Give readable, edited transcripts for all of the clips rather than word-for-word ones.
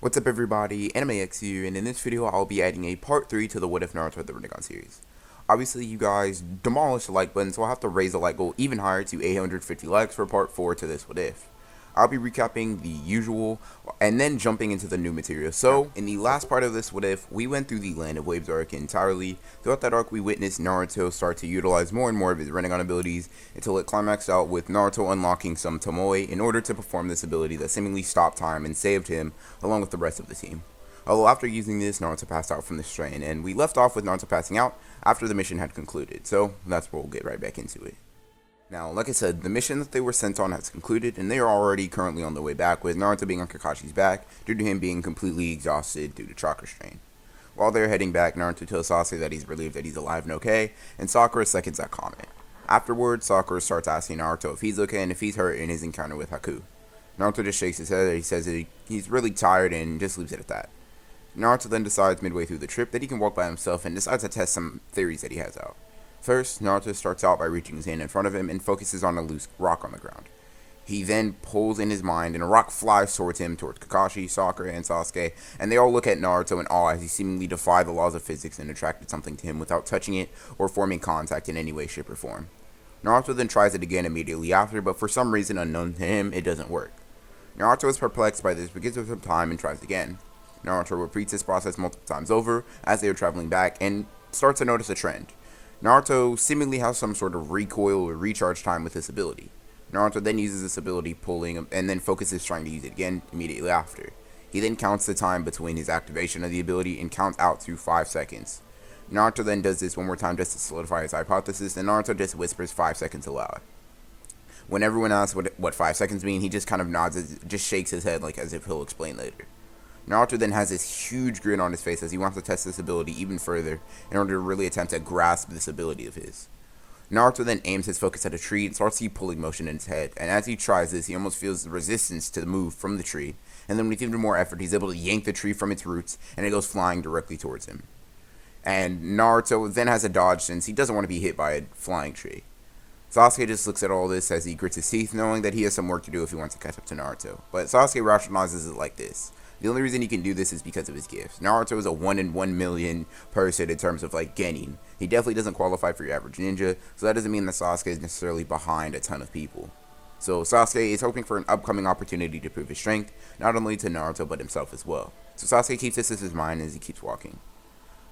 What's up everybody, AnimeX and in this video I'll be adding a part 3 to the What If Naruto the Rinnegan series. Obviously you guys demolished the like button, so I'll have to raise the like goal even higher to 850 likes for part 4 to this What If. I'll be recapping the usual and then jumping into the new material. So, in the last part of this What If, we went through the Land of Waves arc entirely. Throughout that arc, we witnessed Naruto start to utilize more and more of his Rinnegan abilities until it climaxed out with Naruto unlocking some Tomoe in order to perform this ability that seemingly stopped time and saved him along with the rest of the team. Although after using this, Naruto passed out from the strain, and we left off with Naruto passing out after the mission had concluded, so that's where we'll get right back into it. Now, like I said, the mission that they were sent on has concluded, and they are already currently on their way back, with Naruto being on Kakashi's back due to him being completely exhausted due to chakra strain. While they're heading back, Naruto tells Sasuke that he's relieved that he's alive and okay, and Sakura seconds that comment. Afterwards, Sakura starts asking Naruto if he's okay and if he's hurt in his encounter with Haku. Naruto just shakes his head and he says that he's really tired and just leaves it at that. Naruto then decides midway through the trip that he can walk by himself and decides to test some theories that he has out. First, Naruto starts out by reaching his hand in front of him and focuses on a loose rock on the ground. He then pulls in his mind and a rock flies towards him, towards Kakashi, Sakura, and Sasuke, and they all look at Naruto in awe as he seemingly defied the laws of physics and attracted something to him without touching it or forming contact in any way, shape, or form. Naruto then tries it again immediately after, but for some reason unknown to him, it doesn't work. Naruto is perplexed by this but gives him some time and tries again. Naruto repeats this process multiple times over as they are traveling back and starts to notice a trend. Naruto seemingly has some sort of recoil or recharge time with this ability. Naruto then uses this ability pulling and then focuses trying to use it again immediately after. He then counts the time between his activation of the ability and counts out to 5 seconds. Naruto then does this one more time just to solidify his hypothesis, and Naruto just whispers 5 seconds aloud. When everyone asks what 5 seconds mean, he just kind of nods, just shakes his head like as if he'll explain later. Naruto then has this huge grin on his face as he wants to test this ability even further in order to really attempt to grasp this ability of his. Naruto then aims his focus at a tree and starts to see pulling motion in his head, and as he tries this, he almost feels the resistance to the move from the tree, and then with even more effort, he's able to yank the tree from its roots, and it goes flying directly towards him. And Naruto then has a dodge since he doesn't want to be hit by a flying tree. Sasuke just looks at all this as he grits his teeth, knowing that he has some work to do if he wants to catch up to Naruto, but Sasuke rationalizes it like this. The only reason he can do this is because of his gifts. Naruto is a 1 in 1 million person in terms of like Genin. He definitely doesn't qualify for your average ninja, so that doesn't mean that Sasuke is necessarily behind a ton of people. So Sasuke is hoping for an upcoming opportunity to prove his strength, not only to Naruto but himself as well. So Sasuke keeps this in his mind as he keeps walking.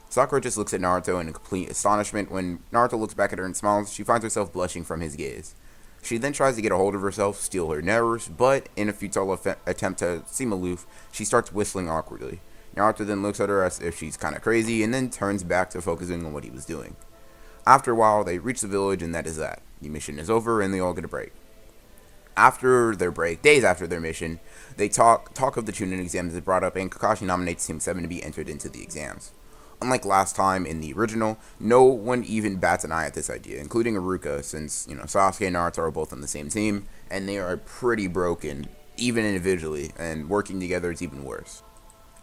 Sakura just looks at Naruto in complete astonishment. When Naruto looks back at her and smiles, she finds herself blushing from his gaze. She then tries to get a hold of herself, steal her nerves, but in a futile attempt to seem aloof, she starts whistling awkwardly. Naruto then looks at her as if she's kinda crazy, and then turns back to focusing on what he was doing. After a while, they reach the village, and that is that. The mission is over, and they all get a break. After their break, days after their mission, they talk of the Chunin exams that brought up, and Kakashi nominates Team 7 to be entered into the exams. Unlike last time in the original, no one even bats an eye at this idea, including Iruka, since, Sasuke and Naruto are both on the same team, and they are pretty broken, even individually, and working together is even worse.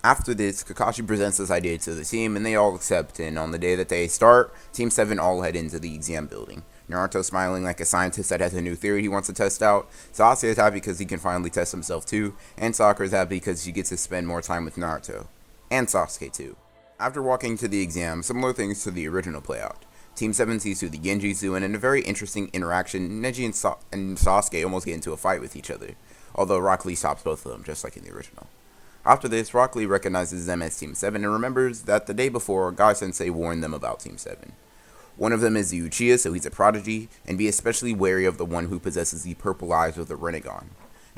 After this, Kakashi presents this idea to the team, and they all accept, and on the day that they start, Team 7 all head into the exam building. Naruto smiling like a scientist that has a new theory he wants to test out, Sasuke is happy because he can finally test himself too, and Sakura is happy because she gets to spend more time with Naruto. And Sasuke too. After walking to the exam, similar things to the original play out. Team 7 sees through the Genjutsu, and in a very interesting interaction, Neji and Sasuke almost get into a fight with each other, although Rock Lee stops both of them, just like in the original. After this, Rock Lee recognizes them as Team 7 and remembers that the day before, Guy Sensei warned them about Team 7. One of them is the Uchiha, so he's a prodigy, and be especially wary of the one who possesses the purple eyes of the Rinnegan.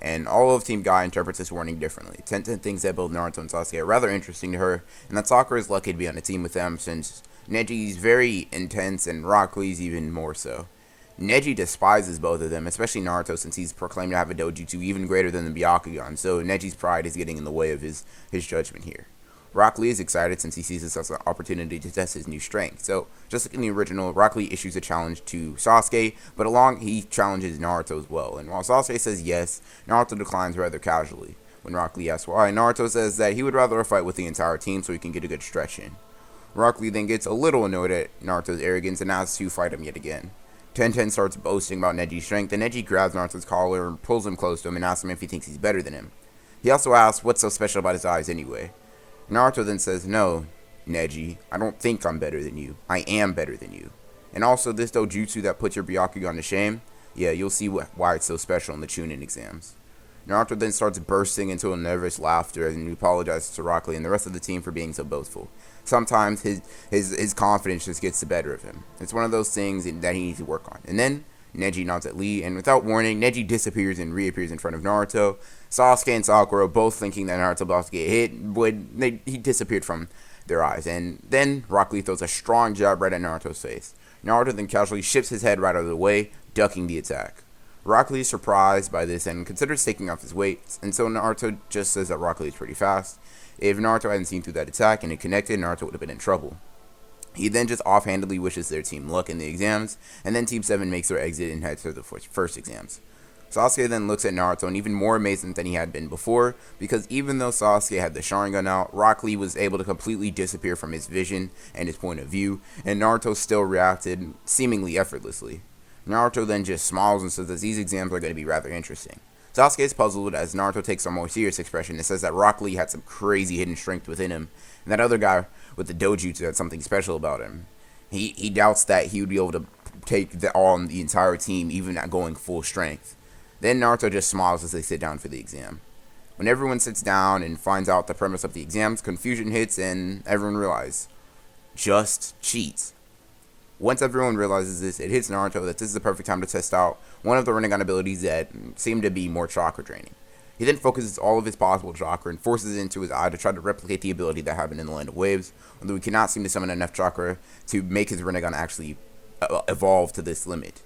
And all of Team Guy interprets this warning differently. Tenten thinks that both Naruto and Sasuke are rather interesting to her, and that Sakura is lucky to be on a team with them since Neji's very intense and Rock Lee's even more so. Neji despises both of them, especially Naruto since he's proclaimed to have a dojutsu even greater than the Byakugan, so Neji's pride is getting in the way of his judgment here. Rock Lee is excited since he sees this as an opportunity to test his new strength. So, just like in the original, Rock Lee issues a challenge to Sasuke, but along he challenges Naruto as well. And while Sasuke says yes, Naruto declines rather casually. When Rock Lee asks why, Naruto says that he would rather fight with the entire team so he can get a good stretch in. Rock Lee then gets a little annoyed at Naruto's arrogance and asks to fight him yet again. Tenten starts boasting about Neji's strength, and Neji grabs Naruto's collar and pulls him close to him and asks him if he thinks he's better than him. He also asks what's so special about his eyes anyway. Naruto then says, "No, Neji, I don't think I'm better than you. I am better than you. And also, this dojutsu that puts your Byakugan to shame, yeah, you'll see why it's so special in the Chunin exams." Naruto then starts bursting into a nervous laughter and he apologizes to Rock Lee and the rest of the team for being so boastful. Sometimes his confidence just gets the better of him. It's one of those things that he needs to work on. And then Neji nods at Lee, and without warning, Neji disappears and reappears in front of Naruto. Sasuke and Sakura, both thinking that Naruto about to get hit, he disappeared from their eyes. And then Rock Lee throws a strong jab right at Naruto's face. Naruto then casually shifts his head right out of the way, ducking the attack. Rock Lee is surprised by this and considers taking off his weight, and so Naruto just says that Rock Lee is pretty fast. If Naruto hadn't seen through that attack and it connected, Naruto would have been in trouble. He then just offhandedly wishes their team luck in the exams, and then Team 7 makes their exit and heads to the first exams. Sasuke then looks at Naruto in even more amazement than he had been before, because even though Sasuke had the Sharingan out, Rock Lee was able to completely disappear from his vision and his point of view, and Naruto still reacted seemingly effortlessly. Naruto then just smiles and says that these exams are going to be rather interesting. Sasuke is puzzled as Naruto takes a more serious expression and says that Rock Lee had some crazy hidden strength within him, and that other guy with the dojutsu had something special about him. He doubts that he would be able to take on the entire team even at going full strength. Then Naruto just smiles as they sit down for the exam. When everyone sits down and finds out the premise of the exams, confusion hits and everyone realizes, just cheats. Once everyone realizes this, it hits Naruto that this is the perfect time to test out one of the Rinnegan abilities that seem to be more chakra draining. He then focuses all of his possible chakra and forces it into his eye to try to replicate the ability that happened in the Land of Waves, although he cannot seem to summon enough chakra to make his Rinnegan actually evolve to this limit.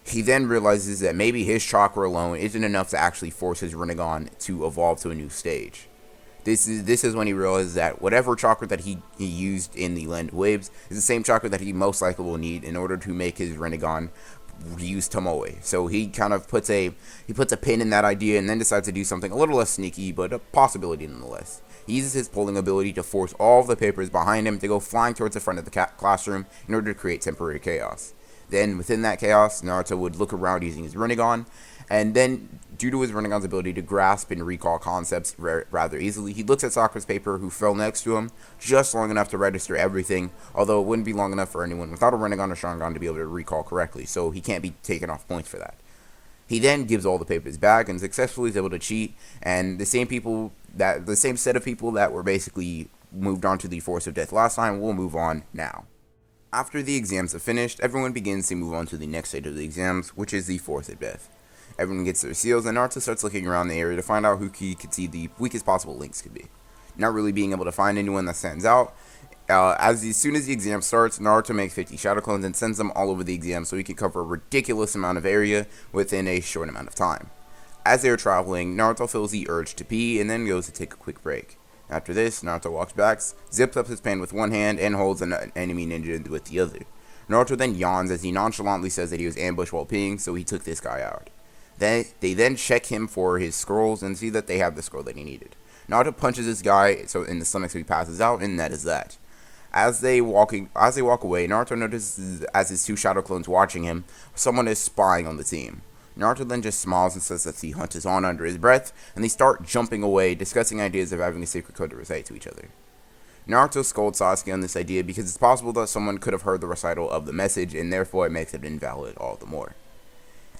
He then realizes that maybe his chakra alone isn't enough to actually force his Rinnegan to evolve to a new stage. This is when he realizes that whatever chakra that he used in the Land of Waves is the same chakra that he most likely will need in order to make his Rinnegan use Tomoe. So he kind of puts a pin in that idea and then decides to do something a little less sneaky, but a possibility nonetheless. He uses his pulling ability to force all of the papers behind him to go flying towards the front of the classroom in order to create temporary chaos. Then, within that chaos, Naruto would look around using his Rinnegan, and then, due to his Rinnegan's ability to grasp and recall concepts rather easily, he looks at Sakura's paper, who fell next to him, just long enough to register everything, although it wouldn't be long enough for anyone without a Rinnegan or Sharingan to be able to recall correctly, so he can't be taken off points for that. He then gives all the papers back and successfully is able to cheat, and the same set of people that were basically moved on to the Force of Death last time will move on now. After the exams are finished, everyone begins to move on to the next stage of the exams, which is the Force of Death. Everyone gets their seals, and Naruto starts looking around the area to find out who he could see the weakest possible links could be. Not really being able to find anyone that stands out, as soon as the exam starts, Naruto makes 50 shadow clones and sends them all over the exam so he can cover a ridiculous amount of area within a short amount of time. As they are traveling, Naruto feels the urge to pee and then goes to take a quick break. After this, Naruto walks back, zips up his pen with one hand, and holds an enemy ninja with the other. Naruto then yawns as he nonchalantly says that he was ambushed while peeing, so he took this guy out. They then check him for his scrolls and see that they have the scroll that he needed. Naruto punches this guy in the stomach so he passes out, and that is that. As they walk away, Naruto notices as his two shadow clones watching him, someone is spying on the team. Naruto then just smiles and says that the hunt is on under his breath, and they start jumping away, discussing ideas of having a secret code to recite to each other. Naruto scolds Sasuke on this idea because it's possible that someone could have heard the recital of the message, and therefore it makes it invalid all the more.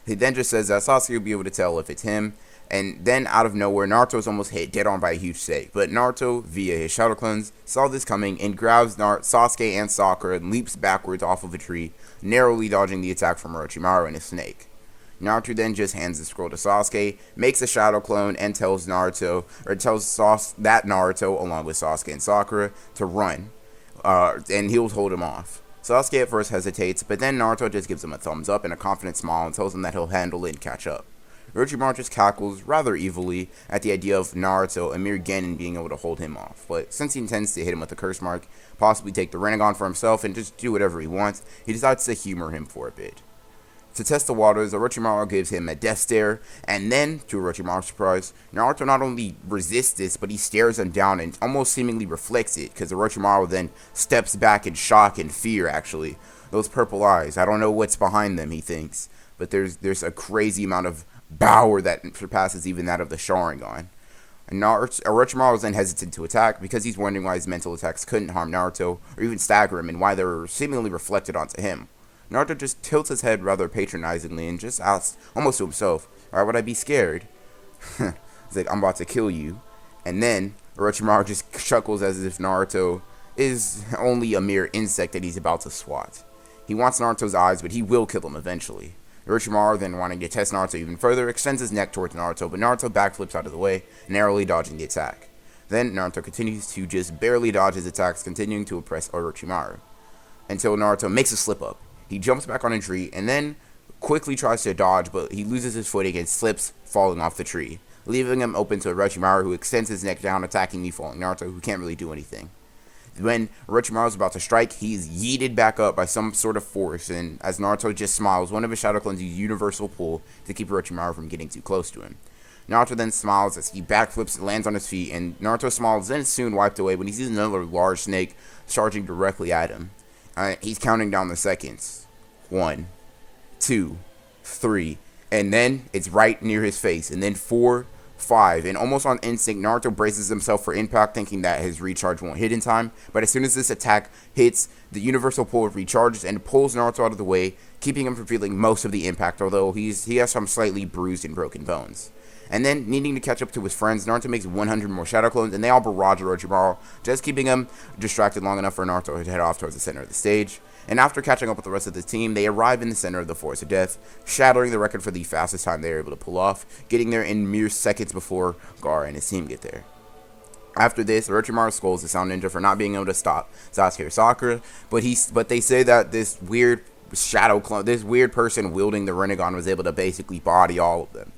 He then just says that Sasuke will be able to tell if it's him, and then out of nowhere, Naruto is almost hit dead on by a huge snake, but Naruto, via his shadow clones, saw this coming and grabs Sasuke and Sakura and leaps backwards off of a tree, narrowly dodging the attack from Orochimaru and his snake. Naruto then just hands the scroll to Sasuke, makes a shadow clone, and tells that Naruto, along with Sasuke and Sakura, to run, and he'll hold him off. Sasuke at first hesitates, but then Naruto just gives him a thumbs up and a confident smile and tells him that he'll handle it and catch up. Orochimaru just cackles rather evilly at the idea of Naruto, a mere genin, being able to hold him off, but since he intends to hit him with a curse mark, possibly take the Rinnegan for himself, and just do whatever he wants, he decides to humor him for a bit. To test the waters, Orochimaru gives him a death stare, and then, to Orochimaru's surprise, Naruto not only resists this, but he stares him down and almost seemingly reflects it, because Orochimaru then steps back in shock and fear, actually. Those purple eyes, I don't know what's behind them, he thinks, but there's a crazy amount of power that surpasses even that of the Sharingan. And Orochimaru is then hesitant to attack because he's wondering why his mental attacks couldn't harm Naruto or even stagger him and why they were seemingly reflected onto him. Naruto just tilts his head rather patronizingly and just asks, almost to himself, why would I be scared? He's like, I'm about to kill you. And then Orochimaru just chuckles as if Naruto is only a mere insect that he's about to swat. He wants Naruto's eyes, but he will kill him eventually. Orochimaru, then wanting to test Naruto even further, extends his neck towards Naruto, but Naruto backflips out of the way, narrowly dodging the attack. Then Naruto continues to just barely dodge his attacks, continuing to oppress Orochimaru, until Naruto makes a slip up. He jumps back on a tree, and then quickly tries to dodge, but he loses his footing and slips, falling off the tree, leaving him open to Orochimaru, who extends his neck down, attacking the falling Naruto, who can't really do anything. When Orochimaru is about to strike, he's yeeted back up by some sort of force, and as Naruto just smiles, one of his shadow clones uses universal pull to keep Orochimaru from getting too close to him. Naruto then smiles as he backflips and lands on his feet, and Naruto's smile is then soon wiped away when he sees another large snake charging directly at him. He's counting down the seconds. 1, 2, 3, and then it's right near his face, and then 4, 5, and almost on instinct, Naruto braces himself for impact, thinking that his recharge won't hit in time, but as soon as this attack hits, the universal pull recharges and pulls Naruto out of the way, keeping him from feeling most of the impact, although he has some slightly bruised and broken bones. And then, needing to catch up to his friends, Naruto makes 100 more shadow clones, and they all barrage Orochimaru, just keeping him distracted long enough for Naruto to head off towards the center of the stage. And after catching up with the rest of the team, they arrive in the center of the Forest of Death, shattering the record for the fastest time they were able to pull off, getting there in mere seconds before Gaara and his team get there. After this, Orochimaru scolds the Sound Ninja for not being able to stop Sasuke or Sakura, but they say that this weird shadow clone, this weird person wielding the Rinnegan was able to basically body all of them.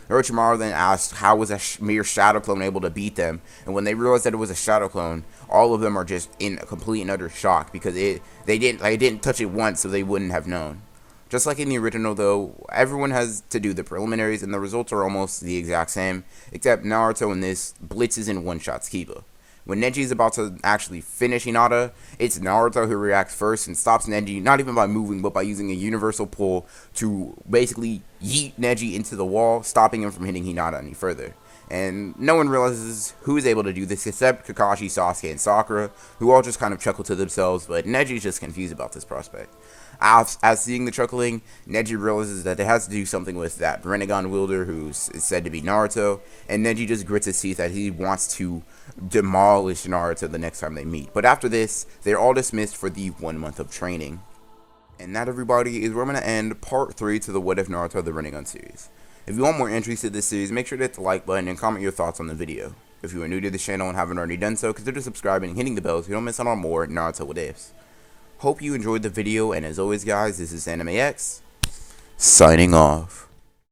Orochimaru then asks how was a mere shadow clone able to beat them, and when they realize that it was a shadow clone, all of them are just in complete and utter shock because they didn't touch it once, so they wouldn't have known. Just like in the original, though, everyone has to do the preliminaries, and the results are almost the exact same, except Naruto in this blitzes and one-shots Kiba. When Neji is about to actually finish Hinata, it's Naruto who reacts first and stops Neji, not even by moving, but by using a universal pull to basically yeet Neji into the wall, stopping him from hitting Hinata any further. And no one realizes who is able to do this except Kakashi, Sasuke, and Sakura, who all just kind of chuckle to themselves, but Neji's just confused about this prospect. As seeing the chuckling, Neji realizes that it has to do something with that Rinnegan wielder who's said to be Naruto, and Neji just grits his teeth that he wants to demolish Naruto the next time they meet. But after this, they're all dismissed for the 1 month of training. And that, everybody, is where I'm going to end part 3 to the What If Naruto the Rinnegan series. If you want more entries to this series, make sure to hit the like button and comment your thoughts on the video. If you are new to this channel and haven't already done so, consider subscribing and hitting the bell so you don't miss out on more Naruto What Ifs. Hope you enjoyed the video, and as always guys, this is AnimeX, signing off.